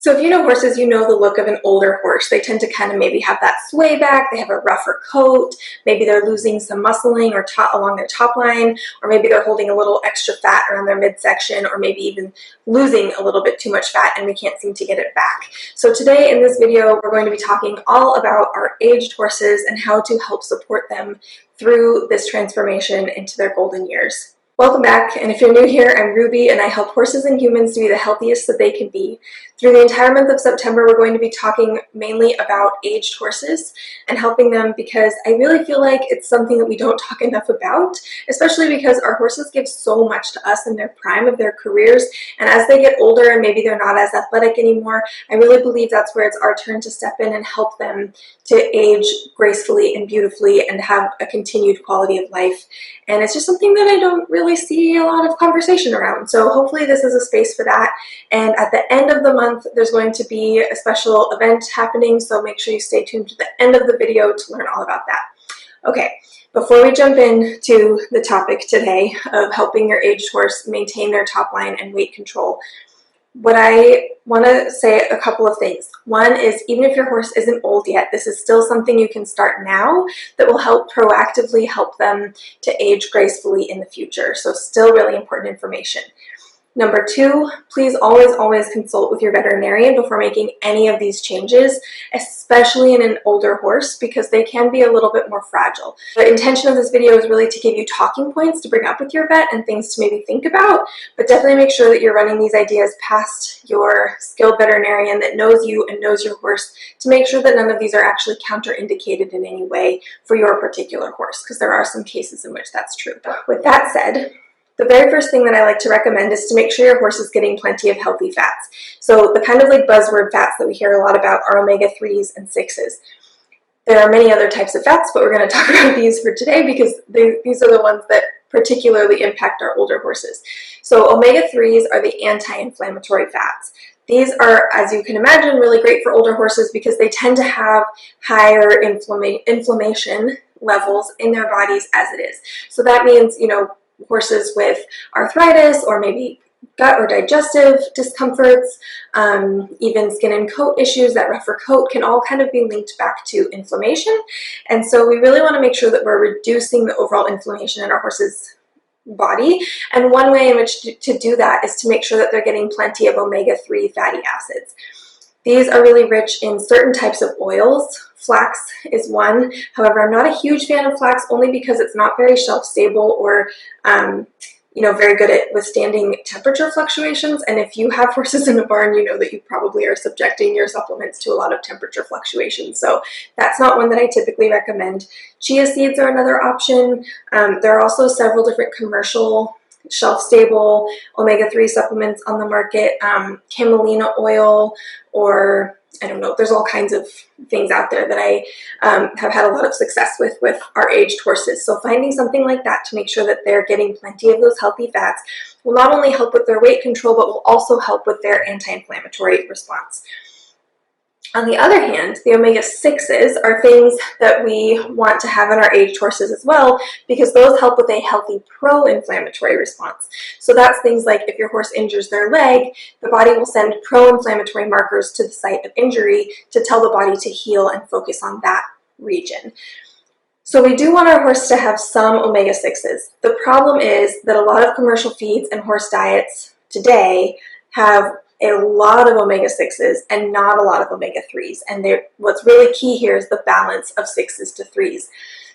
So if you know horses, you know the look of an older horse. They tend to kind of maybe have that sway back, they have a rougher coat, maybe they're losing some muscling or along their top line, or maybe they're holding a little extra fat around their midsection, or maybe even losing a little bit too much fat and we can't seem to get it back. So today in this video, we're going to be talking all about our aged horses and how to help support them through this transformation into their golden years. Welcome back, and if you're new here, I'm Ruby and I help horses and humans to be the healthiest that they can be. Through the entire month of September, we're going to be talking mainly about aged horses and helping them because I really feel like it's something that we don't talk enough about, especially because our horses give so much to us in their prime of their careers, and as they get older and maybe they're not as athletic anymore, I really believe that's where it's our turn to step in and help them to age gracefully and beautifully and have a continued quality of life. And it's just something that I don't really see a lot of conversation around. So hopefully this is a space for that. And at the end of the month, there's going to be a special event happening. So make sure you stay tuned to the end of the video to learn all about that. Okay, before we jump into the topic today of helping your aged horse maintain their top line and weight control, what I want to say a couple of things. One is, even if your horse isn't old yet, this is still something you can start now that will help proactively help them to age gracefully in the future. So still really important information. Number two, please always consult with your veterinarian before making any of these changes, especially in an older horse, because they can be a little bit more fragile. The intention of this video is really to give you talking points to bring up with your vet and things to maybe think about, but definitely make sure that you're running these ideas past your skilled veterinarian that knows you and knows your horse to make sure that none of these are actually counterindicated in any way for your particular horse, because there are some cases in which that's true. With that said, the very first thing that I like to recommend is to make sure your horse is getting plenty of healthy fats. So the kind of like buzzword fats that we hear a lot about are omega-3s and 6s. There are many other types of fats, but we're going to talk about these for today because these are the ones that particularly impact our older horses. So omega-3s are the anti-inflammatory fats. These are, as you can imagine, really great for older horses because they tend to have higher inflammation levels in their bodies as it is. So that means, horses with arthritis or maybe gut or digestive discomforts, even skin and coat issues, that rougher coat can all kind of be linked back to inflammation. And so we really want to make sure that we're reducing the overall inflammation in our horse's body. And one way in which to do that is to make sure that they're getting plenty of omega-3 fatty acids. These are really rich in certain types of oils. Flax is one. However, I'm not a huge fan of flax only because it's not very shelf stable or, very good at withstanding temperature fluctuations. And if you have horses in a barn, you know that you probably are subjecting your supplements to a lot of temperature fluctuations. So that's not one that I typically recommend. Chia seeds are another option. There are also several different commercial shelf-stable omega-3 supplements on the market, camelina oil, or I don't know, there's all kinds of things out there that I have had a lot of success with our aged horses. So finding something like that to make sure that they're getting plenty of those healthy fats will not only help with their weight control, but will also help with their anti-inflammatory response. On the other hand, the omega-6s are things that we want to have in our aged horses as well because those help with a healthy pro-inflammatory response. So that's things like if your horse injures their leg, the body will send pro-inflammatory markers to the site of injury to tell the body to heal and focus on that region. So we do want our horse to have some omega-6s. The problem is that a lot of commercial feeds and horse diets today have a lot of omega-6s and not a lot of omega-3s. And what's really key here is the balance of 6s to 3s.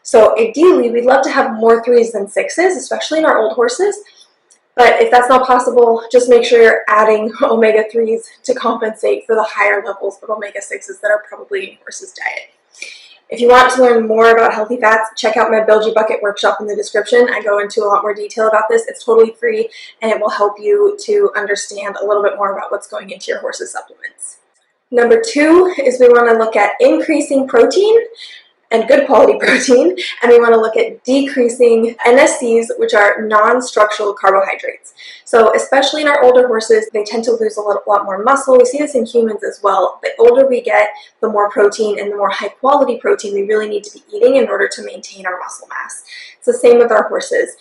So ideally, we'd love to have more 3s than 6s, especially in our old horses. But if that's not possible, just make sure you're adding omega-3s to compensate for the higher levels of omega-6s that are probably in your horse's diet. If you want to learn more about healthy fats, check out my Build Your Bucket workshop in the description. I go into a lot more detail about this. It's totally free and it will help you to understand a little bit more about what's going into your horse's supplements. Number two is we want to look at increasing protein and good quality protein, and we want to look at decreasing NSCs, which are non-structural carbohydrates. So especially in our older horses, they tend to lose a lot more muscle. We see this in humans as well. The older we get, the more protein and the more high quality protein we really need to be eating in order to maintain our muscle mass. It's the same with our horses.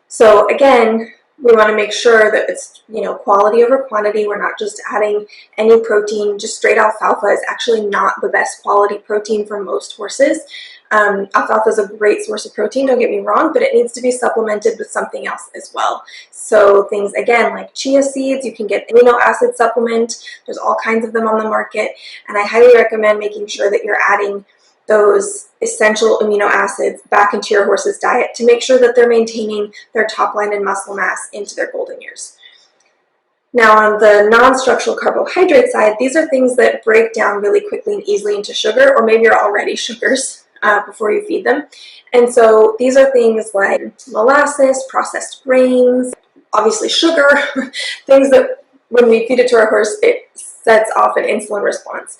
So again, We want to make sure that it's, you know, quality over quantity. We're not just adding any protein. Just straight alfalfa is actually not the best quality protein for most horses. Alfalfa is a great source of protein, don't get me wrong, but it needs to be supplemented with something else as well. So things, again, like chia seeds, you can get amino acid supplement. There's all kinds of them on the market, and I highly recommend making sure that you're adding those essential amino acids back into your horse's diet to make sure that they're maintaining their top line and muscle mass into their golden years. Now, on the non-structural carbohydrate side, these are things that break down really quickly and easily into sugar, or maybe are already sugars before you feed them. And so these are things like molasses, processed grains, obviously sugar, things that when we feed it to our horse, it sets off an insulin response.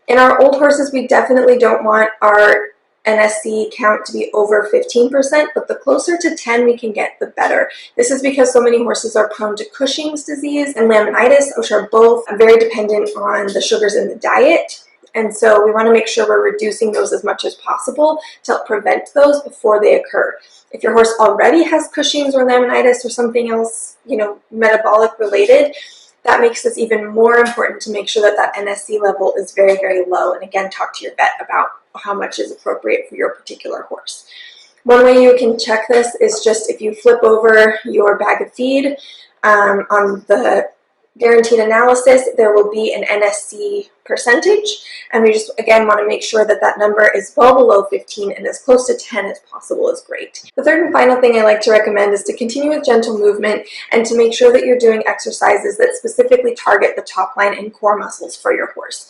In our old horses, we definitely don't want our NSC count to be over 15%, but the closer to 10 we can get, the better. This is because so many horses are prone to Cushing's disease and laminitis, which are both very dependent on the sugars in the diet. And so we want to make sure we're reducing those as much as possible to help prevent those before they occur. If your horse already has Cushing's or laminitis or something else, you know, metabolic related, that makes this even more important to make sure that that NSC level is very, very low. And again, talk to your vet about how much is appropriate for your particular horse. One way you can check this is just if you flip over your bag of feed on the guaranteed analysis, there will be an NSC percentage, and we just again want to make sure that that number is well below 15 and as close to 10 as possible is great. The third and final thing I like to recommend is to continue with gentle movement and to make sure that you're doing exercises that specifically target the top line and core muscles for your horse.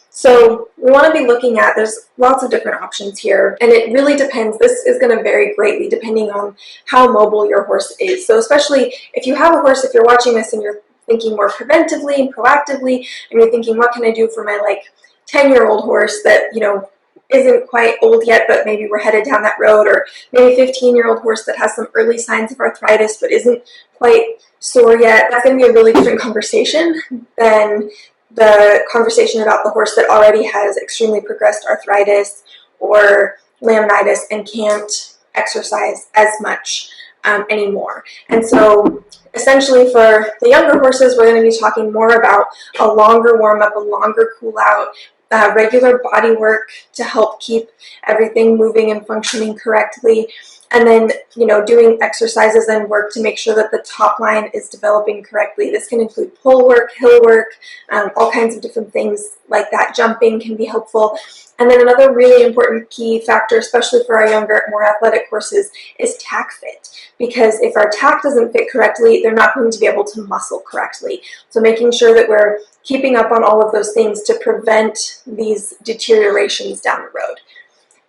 So we want to be looking at, there's lots of different options here, and it really depends. This is going to vary greatly depending on how mobile your horse is. So especially if you have a horse, if you're watching this and you're thinking more preventively and proactively, and you're thinking, what can I do for my like 10-year-old horse that, you know, isn't quite old yet, but maybe we're headed down that road, or maybe 15-year-old horse that has some early signs of arthritis but isn't quite sore yet. That's going to be a really different conversation than the conversation about the horse that already has extremely progressed arthritis or laminitis and can't exercise as much anymore. And so essentially for the younger horses, we're going to be talking more about a longer warm-up, a longer cool-out, regular body work to help keep everything moving and functioning correctly. And then, you know, doing exercises and work to make sure that the top line is developing correctly. This can include pull work, hill work, all kinds of different things like that. Jumping can be helpful. And then another really important key factor, especially for our younger, more athletic horses, is tack fit. Because if our tack doesn't fit correctly, they're not going to be able to muscle correctly. So making sure that we're keeping up on all of those things to prevent these deteriorations down the road.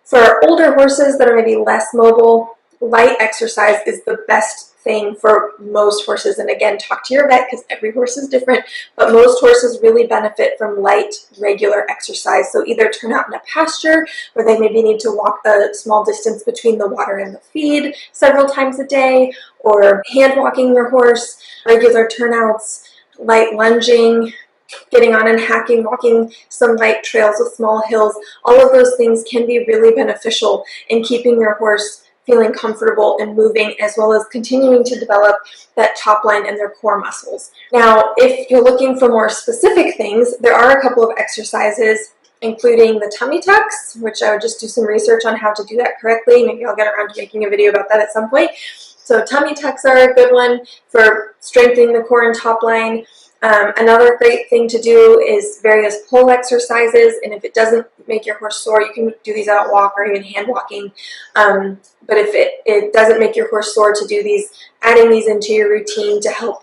For our older horses that are maybe less mobile, light exercise is the best thing for most horses. And again, talk to your vet because every horse is different, but most horses really benefit from light, regular exercise. So either turn out in a pasture where they maybe need to walk a small distance between the water and the feed several times a day, or hand walking your horse, regular turnouts, light lunging, getting on and hacking, walking some light trails with small hills. All of those things can be really beneficial in keeping your horse feeling comfortable and moving, as well as continuing to develop that top line and their core muscles. Now, if you're looking for more specific things, there are a couple of exercises, including the tummy tucks, which I would just do some research on how to do that correctly. Maybe I'll get around to making a video about that at some point. So tummy tucks are a good one for strengthening the core and top line. Another great thing to do is various pull exercises, and if it doesn't make your horse sore, you can do these out walk or even hand walking. But if it doesn't make your horse sore to do these, adding these into your routine to help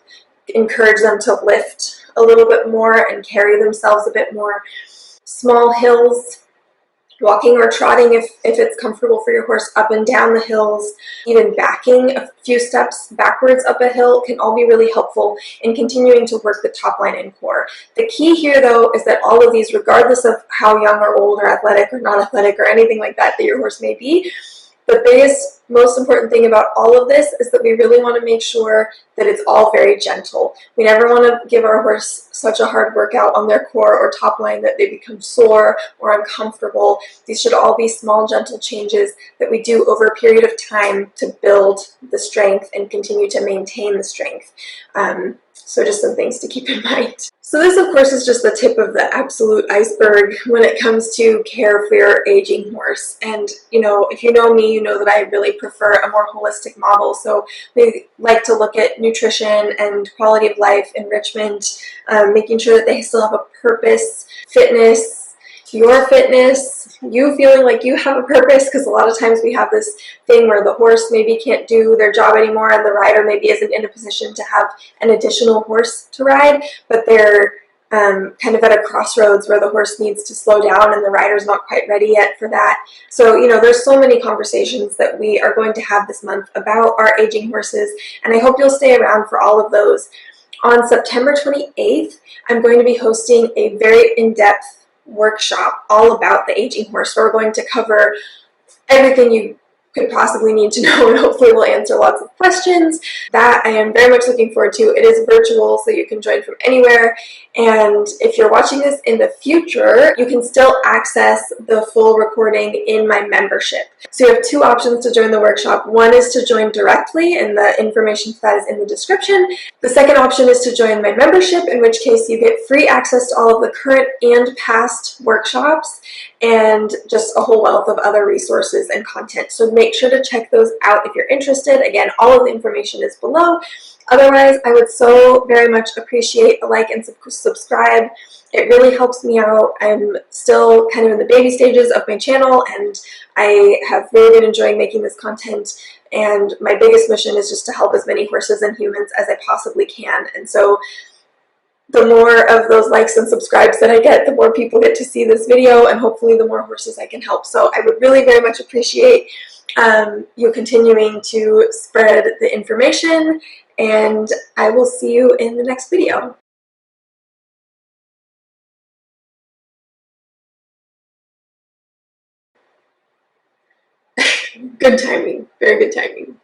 encourage them to lift a little bit more and carry themselves a bit more. Small hills, walking or trotting if it's comfortable for your horse up and down the hills, even backing a few steps backwards up a hill can all be really helpful in continuing to work the top line and core. The key here though is that all of these, regardless of how young or old or athletic or non-athletic or anything like that your horse may be, The biggest, most important thing about all of this is that we really want to make sure that it's all very gentle. We never want to give our horse such a hard workout on their core or top line that they become sore or uncomfortable. These should all be small, gentle changes that we do over a period of time to build the strength and continue to maintain the strength. So just some things to keep in mind. So this, of course, is just the tip of the absolute iceberg when it comes to care for your aging horse. And, you know, if you know me, you know that I really prefer a more holistic model. So we like to look at nutrition and quality of life, enrichment, making sure that they still have a purpose, fitness, your fitness, you feeling like you have a purpose, because a lot of times we have this thing where the horse maybe can't do their job anymore and the rider maybe isn't in a position to have an additional horse to ride, but they're kind of at a crossroads where the horse needs to slow down and the rider's not quite ready yet for that. So, you know, there's so many conversations that we are going to have this month about our aging horses, and I hope you'll stay around for all of those. On September 28th, I'm going to be hosting a very in-depth workshop all about the aging horse. So we're going to cover everything you could possibly need to know, and hopefully we'll answer lots of questions. That I am very much looking forward to. It is virtual, so you can join from anywhere. And if you're watching this in the future, you can still access the full recording in my membership. So you have two options to join the workshop. One is to join directly, and the information for that is in the description. The second option is to join my membership, in which case you get free access to all of the current and past workshops and just a whole wealth of other resources and content. So make sure to check those out if you're interested. Again, all of the information is below. Otherwise, I would so very much appreciate a like and subscribe. It really helps me out. I'm still kind of in the baby stages of my channel, and I have really been enjoying making this content. And my biggest mission is just to help as many horses and humans as I possibly can. And so the more of those likes and subscribes that I get, the more people get to see this video, and hopefully the more horses I can help. So I would really very much appreciate you continuing to spread the information, and I will see you in the next video. Good timing, very good timing.